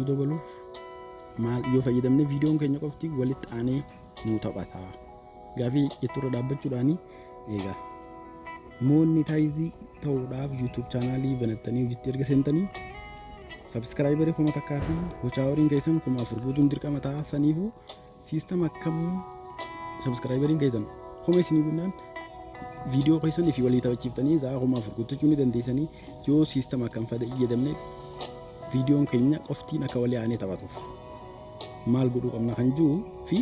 nu dabaluuf maal yoo fayyadamne viidiyoon keenya qofti walitti aanee nu taphata. Gaafii jetturra dhaabbachuudhaani egaa monetize ta'uudhaaf YouTube channelii banattanii hojiitti erga seentanii subscriber kuma takkaa fi hochaa horiin keessan kuma afur guutuun dirqama ta'a. Saniifuu system akkam subscriberin keessan kuma isinii gunnaan video keessan fi walii taphachiiftanii zaa kuma afur guuttachuu ni dandeessanii yoo system akkam fayyadamne viidiyoon keenya qoftiin akka walii aanee taphatuuf maal godhuu qabna kan jiru fi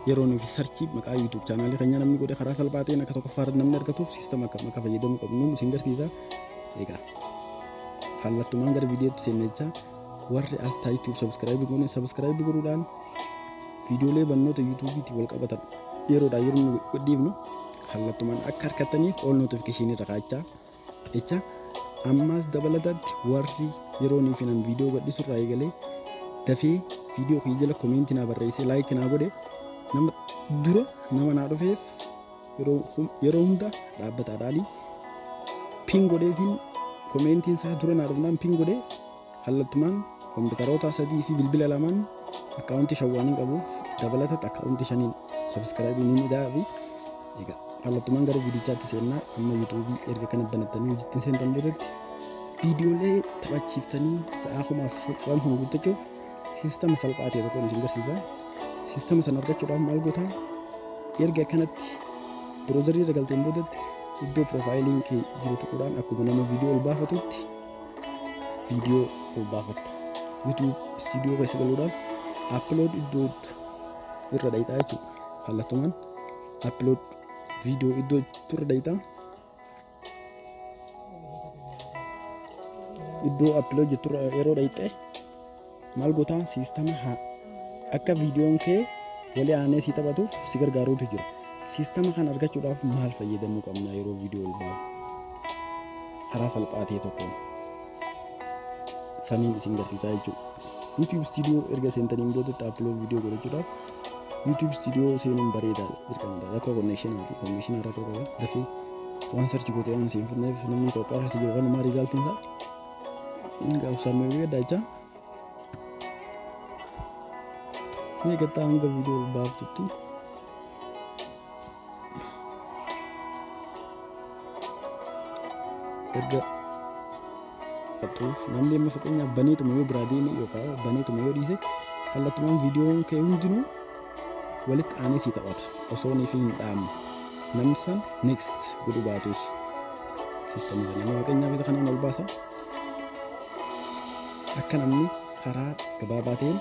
yeroo nuti search maqaa YouTube channel keenya namni godhe karaa salphaa ta'een akka tokkoffaarra namni argatuuf system akkam akka fayyadamu qabnu isin garsiisa. Egaa kallattumaan gara viidiyootti seennechaa warri as YouTube subscribe godhuudhaan viidiyoolee barnoota YouTube'tti wal qabatan yeroodhaa yeroo nu godhiifnu kallattumaan akka harkattaniif all notification irra kaachaa jecha ammas dabalatatti warri yeroo nuuf finan viidiyoo gadhiisurraa eegalee dafee viidiyoo kiyya jala comment naa barreessee like naa godhe nama dura nama naa dhufeef yeroo hunda dhaabbataadhaani pin godheetiin commentiin isaa dura naa dhufnaan pin godhee kallattumaan kompiitaroota sadii fi bilbila lamaan akkaawuntii shawwaanii qabuuf dabalatatti akkaawuntii shaniin subscribe ni midhaafi. Egaa kallattumaan gara viidiyochaatti seennaa amma YouTube erga kana banattanii hojiitti seentan boodatti viidiyoolee taphachiiftanii sa'aa kumaaf waan hin guuttachuuf sistema salphaa ta'e tokko isin garsiisa. Sistema sana argachuudhaaf maal gootaa erga kanatti browserii irra galteen boodatti iddoo profiiliin kee jiru tuquudhaan akkuma nama viidiyoo ol baafatutti viidiyoo ol baafatta. YouTube studio keessa galuudhaan upload iddoo irra dhayitaa jechuudha. Kallattumaan upload video iddoo turre dhayitaa iddoo upload jetturra yeroo dhayite maal gootaa sistema akka viidiyoon kee walii aanee si taphatuuf si gargaaruutu jira. Sistema kana argachuudhaaf maal fayyadamuu qabna yeroo viidiyoo ol baafu karaa salphaa ta'e tokkoon saniin isin garsiisaa jechuudha. YouTube studio erga seentaniin boodatti upload video godhachuudhaaf YouTube studio seenuun bareedaa dirqama rakkoo connection rakkoo qaba dafee waan search gootee waan siin fudhanneef namni Itoophiyaa keessa jiru kan maal result isaa gaafsaan mee gadaacha ni gataa hanga video baaftutti erga atuuf namni amma fakkeenyaaf baneetuma yoo biraa deeme yookaan baneetuma yoo dhiise kallattumaan viidiyoon kee hundinuu walitti aanee si taphata osoo ni fi hin dhaamne namni san next godhu baatus sistema kana fakkeenyaaf isa kanaan ol baasa akka namni karaa gabaabaa ta'een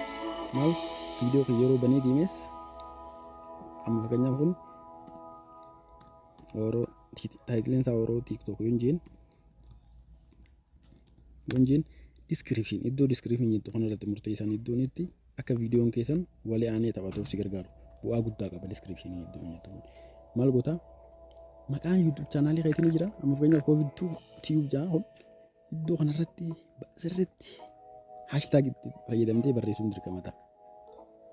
maal viidiyoo kan yeroo banee deemes amma fakkeenyaaf kun yeroo taayitiliin isaa yeroo TikTok yonjiin description iddoo description jettu kanarratti murteessan iddoon itti akka viidiyoon keessan walii aanee taphatuuf si gargaaru. Bu'aa guddaa qaba description iddoo jettu. Maal goota maqaan YouTube channel keetiin jira amma fakkeenyaaf COVID-2 tube jaa iddoo kanarratti sirriitti hashtag itti fayyadamtee barreessuun dirqama ta'a.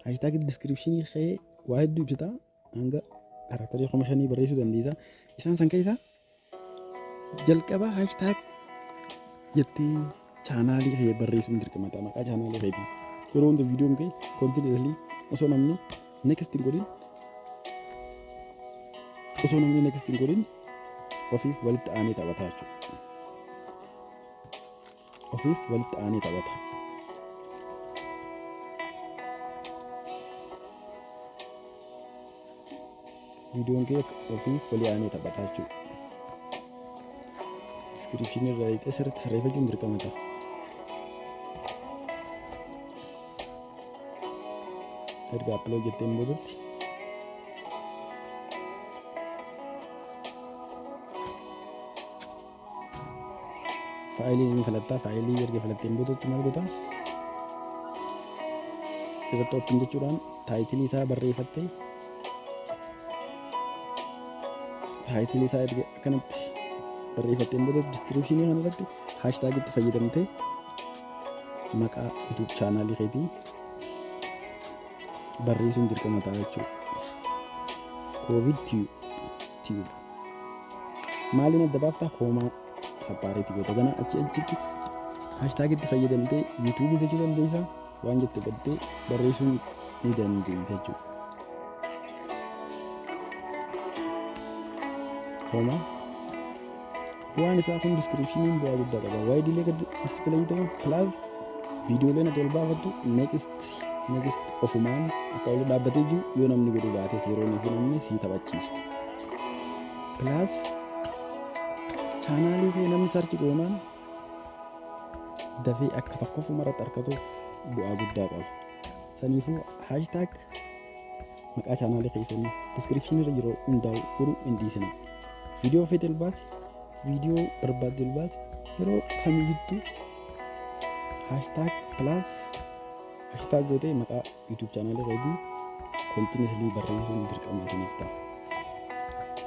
Hashtag description kee waa hedduu ibsita hanga karakterii 5 barreessuu dandeessa. Isaan san keessaa jalqaba hashtag jettee channel kee barreessuun dirqama ta'a. Maqaa channel keetii yeroo hunda viidiyoon kee continuously osoo namni next godin ofiif walitti aanee taphata jechuudha. Ofiif walitti aanee taphata. Viidiyoon kee ofiif walii aanee taphata jechuudha. Description irra dhayitee sirriitti sirreeffachuun dirqama ta'a. erga upload jetteen boodatti faayilii ni filattaa. Faayilii erga filatteen boodatti maal gootaa irratti open jechuudhaan taayitilii isaa barreeffattee taayitilii isaa erga akkanatti barreeffatteen boodatti descriptionii kanarratti hashtag itti fayyadamtee maqaa YouTube channel keetii barreessuun dirqama ta'a jechuudha. COVID-tube maaliin adda baaftaa koomaa sapaareetii goota ganaa achitti hashtag itti fayyadamtee YouTube jechuu dandeessaa waan jette galtee barreessuun ni dandeenya jechuudha. Homa waan isaa kun descriptioniin bu'aa guddaa qaba. Waa'ee idilee gad display ta'u plus viidiyooleen ati ol baafattu next ofumaan akka ol dhaabbatee jiru yoo namni godhu baates yeroo inni fi namni sii taphachiisu. Plus chaanaalii kee namni sarchi goonaan dafee akka tokkoof maratti argatuuf bu'aa guddaa qaba. Saniifuu hashtag maqaa chaanaalii keessanii description irra yeroo hundaa'u godhuu hin dhiisina. Viidiyoo feete elbaas viidiyoo barbaadde elbaas yeroo kamiyyittuu hashtag plus hashtag gootee maqaa YouTube chaanaalii keetii continuously barreessuun dirqama isiniif ta'a.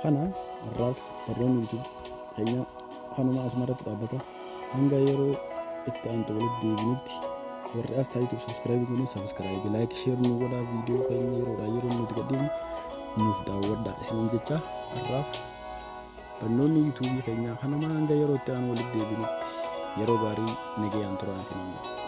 Kana har'aaf barnoonni YouTube keenya kanuma asumarratti dhaabbata. Hanga yeroo itti aantu walitti deebinutti warri as taa'ee subscribe godhanii subscribe like share nu godhaa viidiyoo keenya yeroo nuti gadhiifnu nuuf daawwadhaa isiniin jecha har'aaf barnoonni YouTube keenya kanuma hanga yeroo itti aanu walitti deebinutti yeroo gaarii nagayaan turaa isiniin jedha.